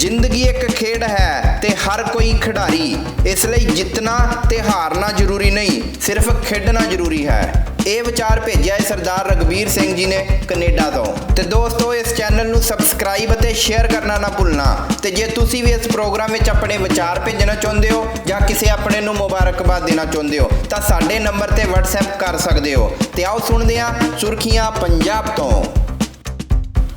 ਜ਼ਿੰਦਗੀ ਇੱਕ ਖੇਡ ਹੈ ਤੇ ਹਰ ਕੋਈ ਖਿਡਾਰੀ, ਇਸ ਲਈ ਜਿੱਤਣਾ ਤੇ ਹਾਰਨਾ ਜ਼ਰੂਰੀ ਨਹੀਂ, ਸਿਰਫ ਖੇਡਣਾ ਜ਼ਰੂਰੀ ਹੈ। ਇਹ ਵਿਚਾਰ ਭੇਜਿਆ ਹੈ ਸਰਦਾਰ ਰਘਬੀਰ ਸਿੰਘ ਜੀ ਨੇ ਕੈਨੇਡਾ ਤੋਂ। ਤੇ ਦੋਸਤੋ, ਇਸ ਚੈਨਲ ਨੂੰ ਸਬਸਕ੍ਰਾਈਬ ਅਤੇ ਸ਼ੇਅਰ ਕਰਨਾ ਨਾ ਭੁੱਲਣਾ। ਤੇ ਜੇ ਤੁਸੀਂ ਵੀ ਇਸ ਪ੍ਰੋਗਰਾਮ ਵਿੱਚ ਆਪਣੇ ਵਿਚਾਰ ਭੇਜਣਾ ਚਾਹੁੰਦੇ ਹੋ ਜਾਂ ਕਿਸੇ ਆਪਣੇ ਨੂੰ ਮੁਬਾਰਕਬਾਦ ਦੇਣਾ ਚਾਹੁੰਦੇ ਹੋ ਤਾਂ ਸਾਡੇ ਨੰਬਰ ਤੇ WhatsApp ਕਰ ਸਕਦੇ ਹੋ। ਤੇ ਆਓ ਸੁਣਦੇ ਹਾਂ ਸੁਰਖੀਆਂ ਪੰਜਾਬ ਤੋਂ।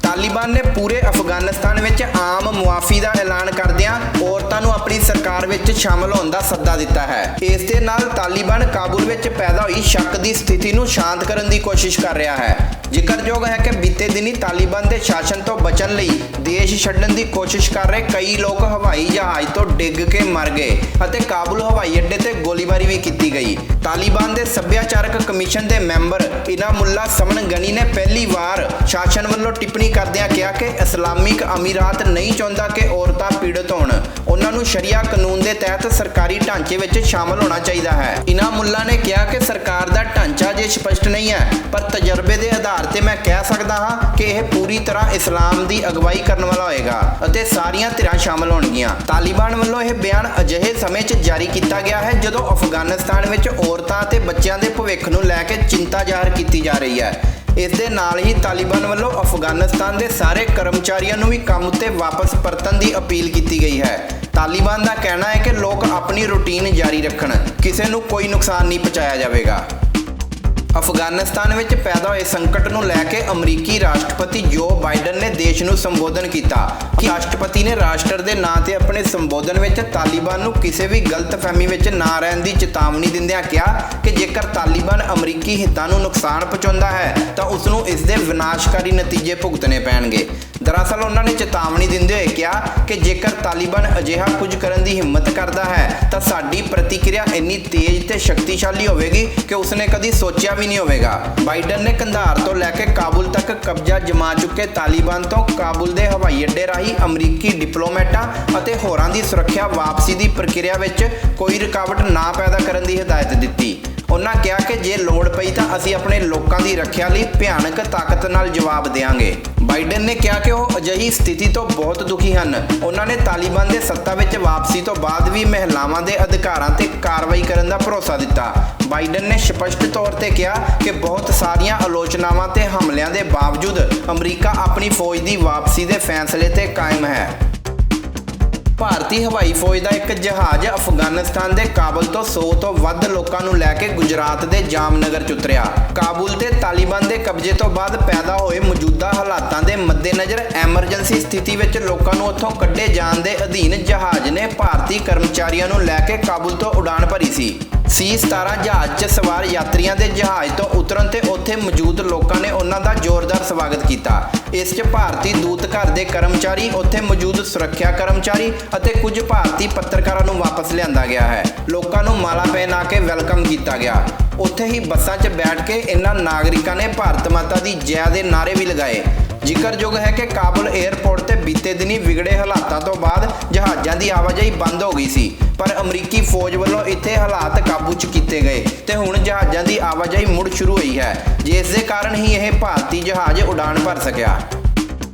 ਤਾਲਿਬਾਨ ਨੇ ਪੂਰੇ ਅਫਗਾਨਿਸਤਾਨ ਵਿੱਚ ਆਮ ਮੁਆਫੀ ਦਾ ਐਲਾਨ ਕਰਦਿਆਂ ਔਰਤਾਂ ਨੂੰ ਆਪਣੀ ਸਰਕਾਰ ਵਿੱਚ ਸ਼ਾਮਲ ਹੋਣ ਦਾ ਸੱਦਾ ਦਿੱਤਾ ਹੈ। ਇਸ ਦੇ ਨਾਲ ਤਾਲਿਬਾਨ ਕਾਬੁਲ ਵਿੱਚ ਪੈਦਾ ਹੋਈ ਸ਼ੱਕ ਦੀ ਸਥਿਤੀ ਨੂੰ ਸ਼ਾਂਤ ਕਰਨ ਦੀ ਕੋਸ਼ਿਸ਼ ਕਰ ਰਿਹਾ ਹੈ। ਜ਼ਿਕਰਯੋਗ ਹੈ ਕਿ ਬੀਤੇ ਦਿਨੀ ਤਾਲਿਬਾਨ ਦੇ ਸ਼ਾਸਨ ਤੋਂ ਬਚਣ ਲਈ ਦੇਸ਼ ਛੱਡਣ ਦੀ ਕੋਸ਼ਿਸ਼ ਕਰ ਰਹੇ ਕਈ ਲੋਕ ਹਵਾਈ ਜਹਾਜ਼ ਤੋਂ ਡਿੱਗ ਕੇ ਮਰ ਗਏ ਅਤੇ ਕਾਬੁਲ ਹਵਾਈ ਅੱਡੇ ਤੇ ਗੋਲੀਬਾਰੀ ਵੀ ਕੀਤੀ ਗਈ। ਤਾਲਿਬਾਨ ਦੇ ਸੱਭਿਆਚਾਰਕ ਕਮਿਸ਼ਨ ਦੇ ਮੈਂਬਰ ਇਨਾਮੁੱਲਾ ਸਮਨ ਗਨੀ ਨੇ ਪਹਿਲੀ ਵਾਰ ਸ਼ਾਸਨ ਵੱਲੋਂ ਟਿੱਪਣੀ ਕਰਦਿਆਂ ਕਿਹਾ ਕਿ ਇਸਲਾਮਿਕ ਅਮੀਰਾਤ ਨਹੀਂ ਚਾਹੁੰਦਾ ਕਿ ਔਰਤਾਂ ਪੀੜਤ ਹੋਣ। ਉਹਨਾਂ ਨੂੰ ਸ਼ਰੀਆ ਕਾਨੂੰਨ ਦੇ ਤਹਿਤ ਸਰਕਾਰੀ ਢਾਂਚੇ ਵਿੱਚ ਸ਼ਾਮਲ ਹੋਣਾ ਚਾਹੀਦਾ ਹੈ। ਇਨਾਮੁੱਲਾ ਨੇ ਕਿਹਾ ਕਿ ਸਰਕਾਰ ਦਾ ਢਾਂਚਾ ਜੇ ਸਪਸ਼ਟ ਨਹੀਂ ਹੈ, ਪਰ ਤਜਰਬੇ ਦੇ ਆਧਾਰ ਤੇ ਮੈਂ ਕਹਿ ਸਕਦਾ ਹਾਂ ਕਿ ਇਹ ਪੂਰੀ ਤਰ੍ਹਾਂ ਇਸਲਾਮ ਦੀ ਅਗਵਾਈ ਕਰਨ ਵਾਲਾ ਹੋਏਗਾ ਅਤੇ ਸਾਰੀਆਂ ਧਿਰਾਂ ਸ਼ਾਮਲ ਹੋਣਗੀਆਂ। ਤਾਲਿਬਾਨ ਵੱਲੋਂ ਇਹ ਬਿਆਨ ਅਜਿਹੇ ਸਮੇਂ 'ਚ ਜਾਰੀ ਕੀਤਾ ਗਿਆ ਹੈ ਜਦੋਂ ਅਫਗਾਨਿਸਤਾਨ ਵਿੱਚ ਔਰਤਾਂ ਅਤੇ ਬੱਚਿਆਂ ਦੇ ਭਵਿੱਖ ਨੂੰ ਲੈ ਕੇ ਚਿੰਤਾ ਜ਼ਾਹਰ ਕੀਤੀ ਜਾ ਰਹੀ ਹੈ। ਇਸ ਦੇ ਨਾਲ ਹੀ ਤਾਲਿਬਾਨ ਵੱਲੋਂ ਅਫਗਾਨਿਸਤਾਨ ਦੇ ਸਾਰੇ ਕਰਮਚਾਰੀਆਂ ਨੂੰ ਵੀ ਕੰਮ ਉੱਤੇ ਵਾਪਸ ਪਰਤਣ ਦੀ ਅਪੀਲ ਕੀਤੀ ਗਈ ਹੈ। ਤਾਲਿਬਾਨ ਦਾ ਕਹਿਣਾ ਹੈ ਕਿ ਲੋਕ ਆਪਣੀ ਰੁਟੀਨ ਜਾਰੀ ਰੱਖਣ, ਕਿਸੇ ਨੂੰ ਕੋਈ ਨੁਕਸਾਨ ਨਹੀਂ ਪਹੁੰਚਾਇਆ ਜਾਵੇਗਾ। ਅਫਗਾਨਿਸਤਾਨ ਵਿੱਚ ਪੈਦਾ ਹੋਏ ਸੰਕਟ ਨੂੰ ਲੈ ਕੇ ਅਮਰੀਕੀ ਰਾਸ਼ਟਰਪਤੀ ਜੋ ਬਾਈਡਨ ਨੇ ਦੇਸ਼ ਨੂੰ ਸੰਬੋਧਨ ਕੀਤਾ। ਰਾਸ਼ਟਰਪਤੀ ਨੇ ਰਾਸ਼ਟਰ ਦੇ ਨਾਂ ਤੇ ਆਪਣੇ ਸੰਬੋਧਨ ਵਿੱਚ ਤਾਲਿਬਾਨ ਨੂੰ ਕਿਸੇ ਵੀ ਗਲਤਫਹਿਮੀ ਵਿੱਚ ਨਾ ਰਹਿਣ ਦੀ ਚੇਤਾਵਨੀ ਦਿੰਦਿਆਂ ਕਿਹਾ ਕਿ ਜੇਕਰ ਤਾਲਿਬਾਨ ਅਮਰੀਕੀ ਹਿੱਤਾਂ ਨੂੰ ਨੁਕਸਾਨ ਪਹੁੰਚਾਉਂਦਾ ਹੈ ਤਾਂ ਉਸ ਨੂੰ ਇਸ ਦੇ ਵਿਨਾਸ਼ਕਾਰੀ ਨਤੀਜੇ ਭੁਗਤਣੇ ਪੈਣਗੇ। ਦਰਅਸਲ ਉਹਨਾਂ ਨੇ ਚੇਤਾਵਨੀ ਦਿੰਦੇ ਹੋਏ ਕਿਹਾ ਕਿ ਜੇਕਰ ਤਾਲਿਬਾਨ ਅਜਿਹਾ ਕੁਝ ਕਰਨ ਦੀ ਹਿੰਮਤ ਕਰਦਾ ਹੈ ਤਾਂ ਸਾਡੀ ਪ੍ਰਤੀਕਿਰਿਆ ਇੰਨੀ ਤੇਜ਼ ਤੇ ਸ਼ਕਤੀਸ਼ਾਲੀ ਹੋਵੇਗੀ ਕਿ ਉਸਨੇ ਕਦੀ ਸੋਚਿਆ ਵੀ ਨਹੀਂ ਹੋਵੇਗਾ। ਬਾਈਡਨ ਨੇ ਕੰਧਾਰ ਤੋਂ ਲੈ ਕੇ ਕਾਬੁਲ ਤੱਕ ਕਬਜ਼ਾ ਜਮਾ ਚੁੱਕੇ ਤਾਲਿਬਾਨ ਤੋਂ ਕਾਬੁਲ ਦੇ ਹਵਾਈ ਅੱਡੇ ਰਾਹੀਂ ਅਮਰੀਕੀ ਡਿਪਲੋਮੈਟਾਂ ਅਤੇ ਹੋਰਾਂ ਦੀ ਸੁਰੱਖਿਆ ਵਾਪਸੀ ਦੀ ਪ੍ਰਕਿਰਿਆ ਵਿੱਚ ਕੋਈ ਰੁਕਾਵਟ ਨਾ ਪੈਦਾ ਕਰਨ ਦੀ ਹਦਾਇਤ ਦਿੱਤੀ। ਉਹਨਾਂ ਕਿਹਾ ਕਿ ਜੇ ਲੋੜ ਪਈ ਤਾਂ ਅਸੀਂ ਆਪਣੇ ਲੋਕਾਂ ਦੀ ਰੱਖਿਆ ਲਈ ਭਿਆਨਕ ਤਾਕਤ ਨਾਲ ਜਵਾਬ ਦੇਵਾਂਗੇ। ਬਾਈਡਨ ਨੇ ਕਿਹਾ ਕਿ ਉਹ ਅਜਿਹੀ ਸਥਿਤੀ ਤੋਂ ਬਹੁਤ ਦੁਖੀ ਹਨ। ਉਹਨਾਂ ਨੇ ਤਾਲਿਬਾਨ ਦੇ ਸੱਤਾ ਵਿੱਚ ਵਾਪਸੀ ਤੋਂ ਬਾਅਦ ਵੀ ਮਹਿਲਾਵਾਂ ਦੇ ਅਧਿਕਾਰਾਂ ਤੇ ਕਾਰਵਾਈ ਕਰਨ ਦਾ ਭਰੋਸਾ ਦਿੱਤਾ। ਬਾਈਡਨ ਨੇ ਸਪਸ਼ਟ ਤੌਰ ਤੇ ਕਿਹਾ ਕਿ ਬਹੁਤ ਸਾਰੀਆਂ ਆਲੋਚਨਾਵਾਂ ਤੇ ਹਮਲਿਆਂ ਦੇ ਬਾਵਜੂਦ ਅਮਰੀਕਾ ਆਪਣੀ ਫੌਜ ਦੀ ਵਾਪਸੀ ਦੇ ਫੈਸਲੇ ਤੇ ਕਾਇਮ ਹੈ। ਭਾਰਤੀ ਹਵਾਈ ਫੌਜ ਦਾ ਇੱਕ ਜਹਾਜ਼ ਅਫਗਾਨਿਸਤਾਨ ਦੇ ਕਾਬੁਲ ਤੋਂ 100 ਤੋਂ ਵੱਧ ਲੋਕਾਂ ਨੂੰ ਲੈ ਕੇ ਗੁਜਰਾਤ ਦੇ ਜਾਮਨਗਰ 'ਚ ਉਤਰਿਆ। ਕਾਬੁਲ ਤੇ ਤਾਲਿਬਾਨ ਦੇ ਕਬਜ਼ੇ ਤੋਂ ਬਾਅਦ ਪੈਦਾ ਹੋਏ ਮੌਜੂਦਾ ਹਾਲਾਤਾਂ ਦੇ ਮੱਦੇਨਜ਼ਰ ਐਮਰਜੈਂਸੀ ਸਥਿਤੀ ਵਿੱਚ ਲੋਕਾਂ ਨੂੰ ਉੱਥੋਂ ਕੱਢੇ ਜਾਣ ਦੇ ਅਧੀਨ ਜਹਾਜ਼ ਨੇ ਭਾਰਤੀ ਕਰਮਚਾਰੀਆਂ ਨੂੰ ਲੈ ਕੇ ਕਾਬੁਲ ਤੋਂ ਉਡਾਣ ਭਰੀ ਸੀ। C-17 ਜਹਾਜ਼ 'ਚ ਸਵਾਰ ਯਾਤਰੀਆਂ ਦੇ ਜਹਾਜ਼ ਤੋਂ ਉਤਰਨ ਤੇ ਉੱਥੇ ਮੌਜੂਦ ਲੋਕਾਂ ਨੇ ਉਹਨਾਂ ਦਾ ਜ਼ੋਰਦਾਰ ਸਵਾਗਤ ਕੀਤਾ। ਇਸ 'ਚ ਭਾਰਤੀ ਦੂਤ ਘਰ ਦੇ ਕਰਮਚਾਰੀ, ਉੱਥੇ ਮੌਜੂਦ ਸੁਰੱਖਿਆ ਕਰਮਚਾਰੀ ਅਤੇ ਕੁਝ ਭਾਰਤੀ ਪੱਤਰਕਾਰਾਂ ਨੂੰ ਵਾਪਸ ਲਿਆਂਦਾ ਗਿਆ ਹੈ। ਲੋਕਾਂ ਨੂੰ ਮਾਲਾ ਪਹਿਨਾ ਕੇ ਵੈਲਕਮ ਕੀਤਾ ਗਿਆ। ਉੱਥੇ ਹੀ ਬੱਸਾਂ 'ਚ ਬੈਠ ਕੇ ਇਹਨਾਂ ਨਾਗਰਿਕਾਂ ਨੇ ਭਾਰਤ ਮਾਤਾ ਦੀ ਜੈ ਦੇ ਨਾਅਰੇ ਵੀ ਲਗਾਏ। ਜ਼ਿਕਰਯੋਗ ਹੈ ਕਿ ਕਾਬੁਲ ਏਅਰਪੋਰਟ ਤੇ ਬੀਤੇ ਦਿਨੀ ਵਿਗੜੇ ਹਾਲਾਤਾਂ ਤੋਂ ਬਾਅਦ ਜਹਾਜ਼ਾਂ ਦੀ ਆਵਾਜਾਈ ਬੰਦ ਹੋ ਗਈ ਸੀ, ਪਰ ਅਮਰੀਕੀ ਫੌਜ ਵੱਲੋਂ ਇੱਥੇ ਹਾਲਾਤ ਕਾਬੂ 'ਚ ਕੀਤੇ ਗਏ ਤੇ ਹੁਣ ਜਹਾਜ਼ਾਂ ਦੀ ਆਵਾਜਾਈ ਮੁੜ ਸ਼ੁਰੂ ਹੋਈ ਹੈ, ਜਿਸ ਦੇ ਕਾਰਨ ਹੀ ਇਹ ਭਾਰਤੀ ਜਹਾਜ਼ ਉਡਾਣ ਭਰ ਸਕਿਆ।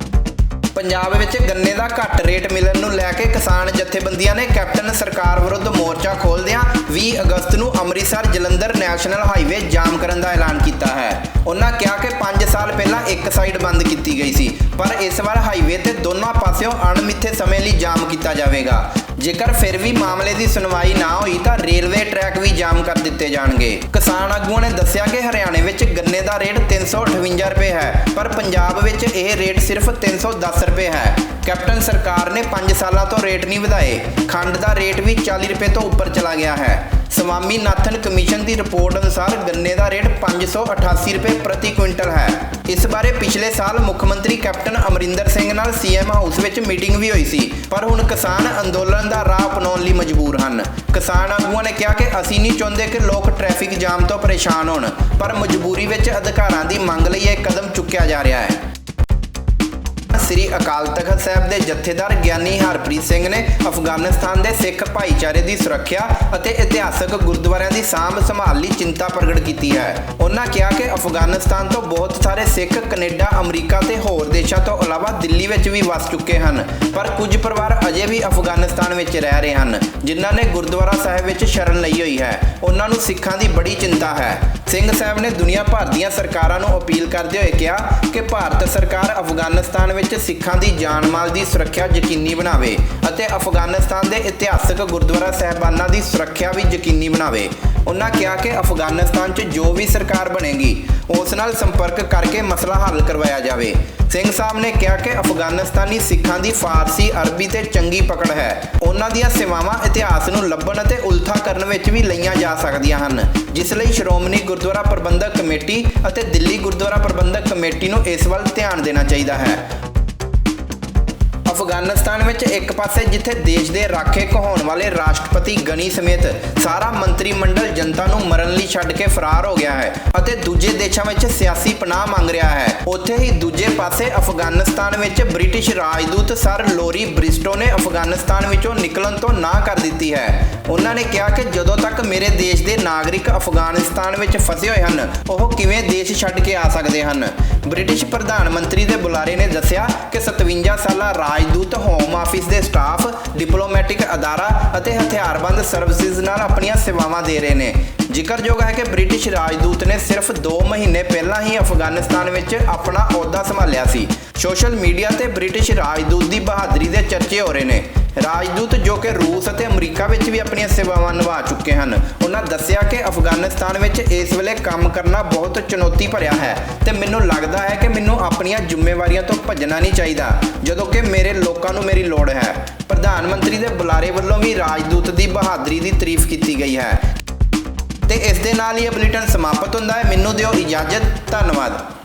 ਪੰਜਾਬ ਵਿੱਚ ਗੰਨੇ ਦਾ ਘੱਟ ਰੇਟ ਮਿਲਣ ਨੂੰ ਲੈ ਕੇ ਕਿਸਾਨ ਜਥੇਬੰਦੀਆਂ ਨੇ ਕੈਪਟਨ ਸਰਕਾਰ ਵਿਰੁੱਧ ਮੋਰਚਾ ਖੋਲ੍ਹਦਿਆਂ 20 ਅਗਸਤ ਨੂੰ ਅੰਮ੍ਰਿਤਸਰ ਜਲੰਧਰ ਨੈਸ਼ਨਲ ਹਾਈਵੇ ਜਾਮ ਕਰਨ ਦਾ ਐਲਾਨ ਕੀਤਾ ਹੈ। ਉਹਨਾਂ ਕਿਹਾ ਕਿ 5 ਸਾਲ ਪਹਿਲਾਂ ਇੱਕ ਸਾਈਡ ਬੰਦ ਕੀਤੀ ਗਈ ਸੀ, ਪਰ ਇਸ ਵਾਰ ਹਾਈਵੇ ਤੇ ਦੋਨਾਂ ਪਾਸਿਓਂ ਅਣਮਿੱਥੇ ਸਮੇਂ ਲਈ ਜਾਮ ਕੀਤਾ ਜਾਵੇਗਾ। ਜੇਕਰ ਫਿਰ ਵੀ ਮਾਮਲੇ ਦੀ ਸੁਣਵਾਈ ਨਾ ਹੋਈ ਤਾਂ ਰੇਲਵੇ ਟਰੈਕ ਵੀ ਜਾਮ ਕਰ ਦਿੱਤੇ ਜਾਣਗੇ। ਕਿਸਾਨ ਆਗੂਆਂ ਨੇ ਦੱਸਿਆ ਕਿ ਹਰਿਆਣੇ ਵਿੱਚ ਗੰਨੇ ਦਾ ਰੇਟ 358 ਰੁਪਏ ਹੈ, ਪਰ ਪੰਜਾਬ ਵਿੱਚ ਇਹ ਰੇਟ ਸਿਰਫ 310 ਰੁਪਏ ਹੈ। ਕੈਪਟਨ ਸਰਕਾਰ ਨੇ 5 ਸਾਲਾਂ ਤੋਂ ਰੇਟ ਨਹੀਂ ਵਧਾਏ। ਖੰਡ ਦਾ ਰੇਟ ਵੀ 40 ਰੁਪਏ ਤੋਂ ਉੱਪਰ ਚਲਾ ਗਿਆ ਹੈ। ਸਵਾਮੀਨਾਥਨ ਕਮਿਸ਼ਨ ਦੀ ਰਿਪੋਰਟ ਅਨੁਸਾਰ ਗੰਨੇ ਦਾ ਰੇਟ 588 ਰੁਪਏ ਪ੍ਰਤੀ ਕੁਇੰਟਲ ਹੈ। ਇਸ ਬਾਰੇ ਪਿਛਲੇ ਸਾਲ ਮੁੱਖ ਮੰਤਰੀ ਕੈਪਟਨ ਅਮਰਿੰਦਰ ਸਿੰਘ ਨਾਲ CM ਹਾਊਸ ਵਿੱਚ ਮੀਟਿੰਗ ਵੀ ਹੋਈ ਸੀ, ਪਰ ਹੁਣ ਕਿਸਾਨ ਅੰਦੋਲਨ ਦਾ ਰਾਹ ਅਪਣਾਉਣ ਲਈ ਮਜਬੂਰ ਹਨ। ਕਿਸਾਨ ਆਗੂਆਂ ਨੇ ਕਿਹਾ ਕਿ ਅਸੀਂ ਨਹੀਂ ਚਾਹੁੰਦੇ ਕਿ ਲੋਕ ਟ੍ਰੈਫਿਕ ਜਾਮ ਤੋਂ ਪਰੇਸ਼ਾਨ ਹੋਣ, ਪਰ ਮਜਬੂਰੀ ਵਿੱਚ ਅਧਿਕਾਰਾਂ ਦੀ ਮੰਗ ਲਈ ਇਹ ਕਦਮ ਚੁੱਕਿਆ ਜਾ ਰਿਹਾ ਹੈ। ਸ੍ਰੀ ਅਕਾਲ ਤਖਤ ਸਾਹਿਬ ਦੇ ਜਥੇਦਾਰ ਗਿਆਨੀ ਹਰਪ੍ਰੀਤ ਸਿੰਘ ਨੇ ਅਫਗਾਨਿਸਤਾਨ ਦੇ ਸਿੱਖ ਭਾਈਚਾਰੇ ਦੀ ਸੁਰੱਖਿਆ ਅਤੇ ਇਤਿਹਾਸਕ ਗੁਰਦੁਆਰਿਆਂ ਦੀ ਸਾਂਭ ਸੰਭਾਲ ਲਈ ਚਿੰਤਾ ਪ੍ਰਗਟ ਕੀਤੀ ਹੈ। ਉਹਨਾਂ ਕਿਹਾ ਕਿ ਅਫਗਾਨਿਸਤਾਨ ਤੋਂ ਬਹੁਤ ਸਾਰੇ ਸਿੱਖ ਕੈਨੇਡਾ, ਅਮਰੀਕਾ ਤੇ ਹੋਰ ਦੇਸ਼ਾਂ ਤੋਂ ਇਲਾਵਾ ਦਿੱਲੀ ਵਿੱਚ ਵੀ ਵਸ ਚੁੱਕੇ ਹਨ, ਪਰ ਕੁਝ ਪਰਿਵਾਰ ਅਜੇ ਵੀ ਅਫਗਾਨਿਸਤਾਨ ਵਿੱਚ ਰਹਿ ਰਹੇ ਹਨ ਜਿਨ੍ਹਾਂ ਨੇ ਗੁਰਦੁਆਰਾ ਸਾਹਿਬ ਵਿੱਚ ਸ਼ਰਨ ਲਈ ਹੋਈ ਹੈ। ਉਹਨਾਂ ਨੂੰ ਸਿੱਖਾਂ ਦੀ ਬੜੀ ਚਿੰਤਾ ਹੈ। ਸਿੰਘ ਸਾਹਿਬ ਨੇ ਦੁਨੀਆ ਭਰ ਦੀਆਂ ਸਰਕਾਰਾਂ ਨੂੰ ਅਪੀਲ ਕਰਦੇ ਹੋਏ ਕਿਹਾ ਕਿ ਭਾਰਤ ਸਰਕਾਰ ਅਫਗਾਨਿਸਤਾਨ ਵਿੱਚ ਸਿੱਖਾਂ ਦੀ ਜਾਨ ਮਾਲ ਦੀ ਸੁਰੱਖਿਆ ਯਕੀਨੀ ਬਣਾਵੇ ਅਤੇ ਅਫਗਾਨਿਸਤਾਨ ਦੇ ਇਤਿਹਾਸਕ ਗੁਰਦੁਆਰਾ ਸਾਹਿਬਾਨਾਂ ਦੀ ਸੁਰੱਖਿਆ ਵੀ ਯਕੀਨੀ ਬਣਾਵੇ। ਉਹਨਾਂ ਕਿਹਾ ਕਿ ਅਫਗਾਨਿਸਤਾਨ 'ਚ ਜੋ ਵੀ ਸਰਕਾਰ ਬਣੇਗੀ ਉਸ ਨਾਲ ਸੰਪਰਕ ਕਰਕੇ ਮਸਲਾ ਹੱਲ ਕਰਵਾਇਆ ਜਾਵੇ। ਸਿੰਘ ਸਾਹਿਬ ਨੇ ਕਿਹਾ ਕਿ ਅਫਗਾਨਿਸਤਾਨੀ ਸਿੱਖਾਂ ਦੀ ਫਾਰਸੀ, ਅਰਬੀ ਤੇ ਚੰਗੀ ਪਕੜ ਹੈ। ਉਹਨਾਂ ਦੀਆਂ ਸੇਵਾਵਾਂ ਇਤਿਹਾਸ ਨੂੰ ਲੱਭਣ ਅਤੇ ਉਲਥਾ ਕਰਨ ਵਿੱਚ ਵੀ ਲਈਆਂ ਜਾ ਸਕਦੀਆਂ ਹਨ, ਜਿਸ ਲਈ ਸ਼੍ਰੋਮਣੀ ਗੁਰਦੁਆਰਾ ਪ੍ਰਬੰਧਕ ਕਮੇਟੀ ਅਤੇ ਦਿੱਲੀ ਗੁਰਦੁਆਰਾ ਪ੍ਰਬੰਧਕ ਕਮੇਟੀ ਨੂੰ ਇਸ ਵੱਲ ਧਿਆਨ ਦੇਣਾ ਚਾਹੀਦਾ ਹੈ। ਅਫਗਾਨਿਸਤਾਨ ਵਿੱਚ ਇੱਕ ਪਾਸੇ ਜਿੱਥੇ ਦੇਸ਼ ਦੇ ਰਾਖੇ ਕਹਾਉਣ ਵਾਲੇ ਰਾਸ਼ਟਰਪਤੀ ਗਨੀ ਸਮੇਤ ਸਾਰਾ ਮੰਤਰੀ ਮੰਡਲ ਜਨਤਾ ਨੂੰ ਮਰਨ ਲਈ ਛੱਡ ਕੇ ਫਰਾਰ ਹੋ ਗਿਆ ਹੈ ਅਤੇ ਦੂਜੇ ਦੇਸ਼ਾਂ ਵਿੱਚ ਸਿਆਸੀ ਪਨਾਹ ਮੰਗ ਰਿਹਾ ਹੈ, ਉੱਥੇ ਹੀ ਦੂਜੇ ਪਾਸੇ ਅਫਗਾਨਿਸਤਾਨ ਵਿੱਚ ਬ੍ਰਿਟਿਸ਼ ਰਾਜਦੂਤ ਸਰ ਲੋਰੀ ਬ੍ਰਿਸਟੋ ਨੇ ਅਫਗਾਨਿਸਤਾਨ ਵਿੱਚੋਂ ਨਿਕਲਣ ਤੋਂ ਨਾਂਹ ਕਰ ਦਿੱਤੀ ਹੈ। ਉਹਨਾਂ ਨੇ ਕਿਹਾ ਕਿ ਜਦੋਂ ਤੱਕ ਮੇਰੇ ਦੇਸ਼ ਦੇ ਨਾਗਰਿਕ ਅਫਗਾਨਿਸਤਾਨ ਵਿੱਚ ਫਸੇ ਹੋਏ ਹਨ, ਉਹ ਕਿਵੇਂ ਦੇਸ਼ ਛੱਡ ਕੇ ਆ ਸਕਦੇ ਹਨ। ਬ੍ਰਿਟਿਸ਼ ਪ੍ਰਧਾਨ ਮੰਤਰੀ ਦੇ ਬੁਲਾਰੇ ਨੇ ਦੱਸਿਆ ਕਿ 57 ਸਾਲਾ ਰਾਜਦੂਤ ਹੋਮ ਆਫਿਸ ਦੇ ਸਟਾਫ, ਡਿਪਲੋਮੈਟਿਕ ਅਦਾਰਾ ਅਤੇ ਹਥਿਆਰਬੰਦ ਸਰਵਿਸਿਜ਼ ਨਾਲ ਆਪਣੀਆਂ ਸੇਵਾਵਾਂ ਦੇ ਰਹੇ ਨੇ। ਜ਼ਿਕਰਯੋਗ ਹੈ ਕਿ ਬ੍ਰਿਟਿਸ਼ ਰਾਜਦੂਤ ਨੇ ਸਿਰਫ 2 ਮਹੀਨੇ ਪਹਿਲਾਂ ਹੀ ਅਫਗਾਨਿਸਤਾਨ ਵਿੱਚ ਆਪਣਾ ਅਹੁਦਾ ਸੰਭਾਲਿਆ ਸੀ। ਸੋਸ਼ਲ ਮੀਡੀਆ ਤੇ ਬ੍ਰਿਟਿਸ਼ ਰਾਜਦੂਤ ਦੀ ਬਹਾਦਰੀ ਦੇ ਚਰਚੇ ਹੋ ਰਹੇ ਨੇ। ਰਾਜਦੂਤ ਜੋ ਕਿ ਰੂਸ ਅਤੇ ਅਮਰੀਕਾ ਵਿੱਚ ਵੀ ਆਪਣੀਆਂ ਸੇਵਾਵਾਂ ਨਿਭਾ ਚੁੱਕੇ ਹਨ, ਉਹਨਾਂ ਦੱਸਿਆ ਕਿ ਅਫਗਾਨਿਸਤਾਨ ਵਿੱਚ ਇਸ ਵੇਲੇ ਕੰਮ ਕਰਨਾ ਬਹੁਤ ਚੁਣੌਤੀ ਭਰਿਆ ਹੈ ਤੇ ਮੈਨੂੰ ਲੱਗਦਾ ਹੈ ਕਿ ਮੈਨੂੰ ਆਪਣੀਆਂ ਜ਼ਿੰਮੇਵਾਰੀਆਂ ਤੋਂ ਭੱਜਣਾ ਨਹੀਂ ਚਾਹੀਦਾ ਜਦੋਂ ਕਿ ਮੇਰੇ ਲੋਕਾਂ ਨੂੰ ਮੇਰੀ ਲੋੜ ਹੈ। ਪ੍ਰਧਾਨ ਮੰਤਰੀ ਦੇ ਬੁਲਾਰੇ ਵੱਲੋਂ ਵੀ ਰਾਜਦੂਤ ਦੀ ਬਹਾਦਰੀ ਦੀ ਤਾਰੀਫ ਕੀਤੀ ਗਈ ਹੈ। ਤੇ ਇਸ ਦੇ ਨਾਲ ਹੀ ਇਹ ਬੁਲੇਟਿਨ ਸਮਾਪਤ ਹੁੰਦਾ ਹੈ। ਮੈਨੂੰ ਦਿਓ ਇਜਾਜ਼ਤ। ਧੰਨਵਾਦ।